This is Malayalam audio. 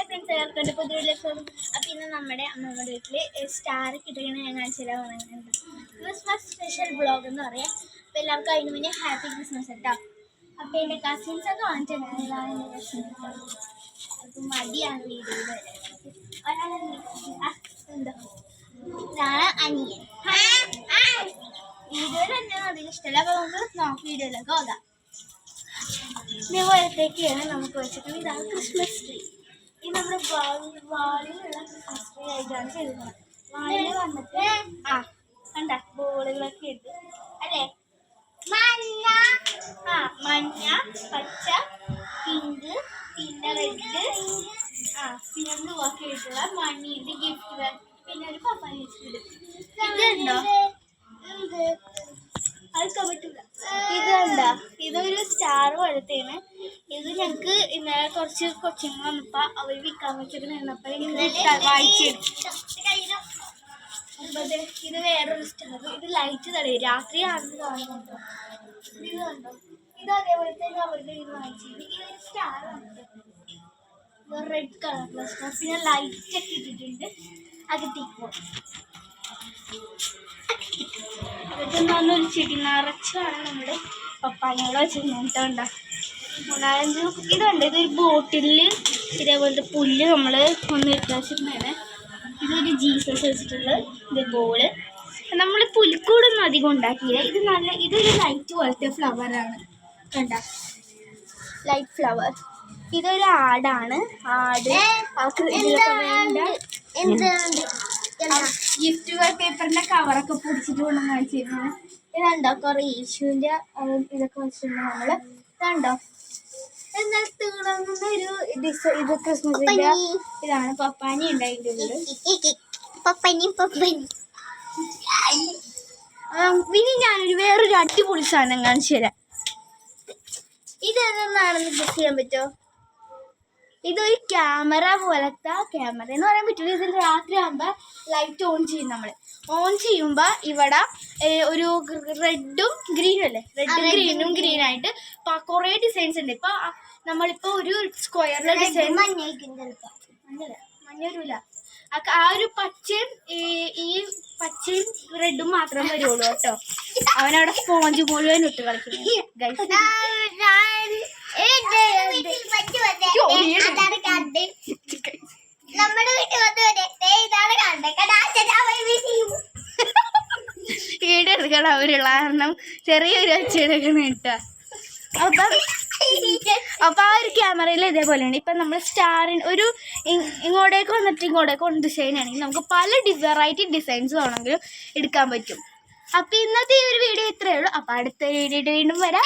ഫ്രണ്ട്സ്, എല്ലാവർക്കും പുതിയ ലക്ഷം. അപ്പം ഇന്ന് നമ്മുടെ അമ്മമ്മയുടെ വീട്ടിൽ സ്റ്റാർ കിട്ടുകയാണ് ഞാൻ കാണിച്ചില്ല പറയുന്നുണ്ട്. ക്രിസ്മസ് സ്പെഷ്യൽ വ്ളോഗ് എന്ന് പറയാം. അപ്പം എല്ലാവർക്കും അതിന് മുന്നേ ഹാപ്പി ക്രിസ്മസ് കേട്ടോ. അപ്പം എൻ്റെ കസിൻസൊക്കെ വാങ്ങിച്ചിട്ടുണ്ടായിരുന്നു. എൻ്റെ കസിൻസ് അപ്പം മടിയാണ് വീഡിയോയിൽ എന്തോ ഇതാണ് അനിയൻ. വീഡിയോയിൽ തന്നെയാണ് അധികം ഇഷ്ടമല്ല. അപ്പോൾ നമുക്ക് വീഡിയോയിലൊക്കെ പോകാം. ഇതേപോലത്തേക്കാണ് നമുക്ക് വെച്ചിട്ടുണ്ട്. ഇതാണ് ക്രിസ്മസ് ട്രീ. ഇത് നമ്മുടെ വാളിലുള്ള ക്രിസ്മസ് ട്രീ ആയിട്ടാണ് ചെയ്തിരുന്നത്. വാളിൽ വന്നിട്ട് കണ്ട ബോളുകളൊക്കെ ഉണ്ട് അല്ലേ? മഞ്ഞ, പച്ച, പിങ്ക്, പിന്നെ റെഡ്, പിന്നെ ബ്ലൂ ഒക്കെ ആയിട്ടുള്ള മണിയുണ്ട്, ഗിഫ്റ്റ്, പിന്നെ ഒരു പപ്പായ വെച്ചിട്ടുണ്ട്. ഇതുണ്ടോ? അതൊക്കെ പറ്റില്ല. ഇതുണ്ടോ? ഇതൊരു സ്റ്റാർ പോലത്തെയാണ്. ഇത് ഞങ്ങൾക്ക് ഇന്നലെ കുറച്ച് കൊച്ചിങ് വന്നപ്പോൾ അവർ വിൽക്കാൻ വെച്ചിട്ടുണ്ടപ്പോൾ വായിച്ചെടുത്തു. ഇത് വേറൊരു സ്റ്റാർ. ഇത് ലൈറ്റ് തടയും, രാത്രിയാണെന്ന് കാണുന്നുണ്ടോ? ഇത് കണ്ടോ? ഇത് അതേപോലത്തെ അവരുടെ ഇത് വാങ്ങിച്ചിട്ടുണ്ട്. ഇതൊരു സ്റ്റാർ വന്നിട്ട് റെഡ് കളറിലുള്ള സ്റ്റാർ. പിന്നെ ലൈറ്റ് ഒക്കെ ഇട്ടിട്ടുണ്ട് അകത്തേക്ക്. അതൊക്കെന്ന് പറഞ്ഞൊരു ചെടി നിറച്ചാണ് നമ്മുടെ പപ്പായങ്ങൾ വെച്ചിട്ടുണ്ടോ? 4-5 ഇതുണ്ട്. ഇതൊരു ബോട്ടിൽ ഇതേപോലത്തെ പുല്ല് നമ്മൾ ഒന്ന് ഇട്ട് വെച്ചിട്ടുണ്ടാണ്. ഇതൊരു ജീസസ് വെച്ചിട്ടുള്ള ഇത് ബോള്. നമ്മൾ പുൽക്കൂടൊന്നും അധികം ഉണ്ടാക്കിയില്ല. ഇതൊരു ലൈറ്റ് പോലത്തെ ഫ്ലവറാണ് കണ്ട, ലൈറ്റ് ഫ്ലവർ. ഇതൊരു ആടാണ്. ആട് ഇതിലൊക്കെ വേണ്ട ഗിഫ്റ്റ് പേപ്പറിന്റെ കവറൊക്കെ പൊടിച്ചിട്ട് കൊണ്ടുവന്ന് കാണിച്ചിരുന്നു. ഇതുണ്ടോ? കുറെ യേശുവിന്റെ ഇതൊക്കെ വെച്ചിട്ടുണ്ട് നമ്മള്. ഇതുണ്ടോ? എന്നാൽ തീർന്ന ഒരു ഇത് ക്രിസ്മസിന്റെ ഇതാണ്. പപ്പാനി ഉണ്ടായിട്ടുണ്ട്. ഇനി ഞാനൊരു വേറൊരു അടിപൊളി സാധനം കാണിച്ചു തരാം. ഇതെന്നാണെന്ന് ഗസ് ചെയ്യാൻ പറ്റുമോ? ഇതൊരു ക്യാമറ പോലത്തെ, ക്യാമറ എന്ന് പറയാൻ പറ്റില്ല. ഇതിൽ രാത്രി ആകുമ്പോൾ ലൈറ്റ് ഓൺ ചെയ്യും. നമ്മൾ ഓൺ ചെയ്യുമ്പോൾ ഇവിടെ ഒരു റെഡും ഗ്രീനും അല്ലേ? റെഡും ഗ്രീനും ഗ്രീനായിട്ട് കുറേ ഡിസൈൻസ് ഉണ്ട്. ഇപ്പം നമ്മളിപ്പോൾ ഒരു സ്ക്വയറിലെ ഡിസൈൻ മഞ്ഞൊരുമില്ല. ആ ഒരു പച്ചയും ഈ പച്ചയും റെഡും മാത്രം വരുള്ളൂ കേട്ടോ. അവനവിടെ സ്പോഞ്ച് മുഴുവൻ ഇട്ട് കളിക്കുന്നു. ഈടെടുക്കണം അവരുള്ള കാരണം ചെറിയൊരു ഒച്ചയെടുക്കണം കേട്ടോ. അപ്പം ആ ഒരു ക്യാമറയിൽ ഇതേപോലെയാണ്. ഇപ്പം നമ്മൾ സ്റ്റാറിന് ഒരു ഇങ്ങോട്ടേക്ക് വന്നിട്ട് ഇങ്ങോട്ടേക്ക് ഒന്ന് ഡിസൈൻ ആണെങ്കിൽ നമുക്ക് പല വെറൈറ്റി ഡിസൈൻസ് വേണമെങ്കിലും എടുക്കാൻ പറ്റും. അപ്പം ഇന്നത്തെ ഈ ഒരു വീഡിയോ ഇത്രയേ ഉള്ളൂ. അപ്പം അടുത്ത വീഡിയോ വീണ്ടും വരാം.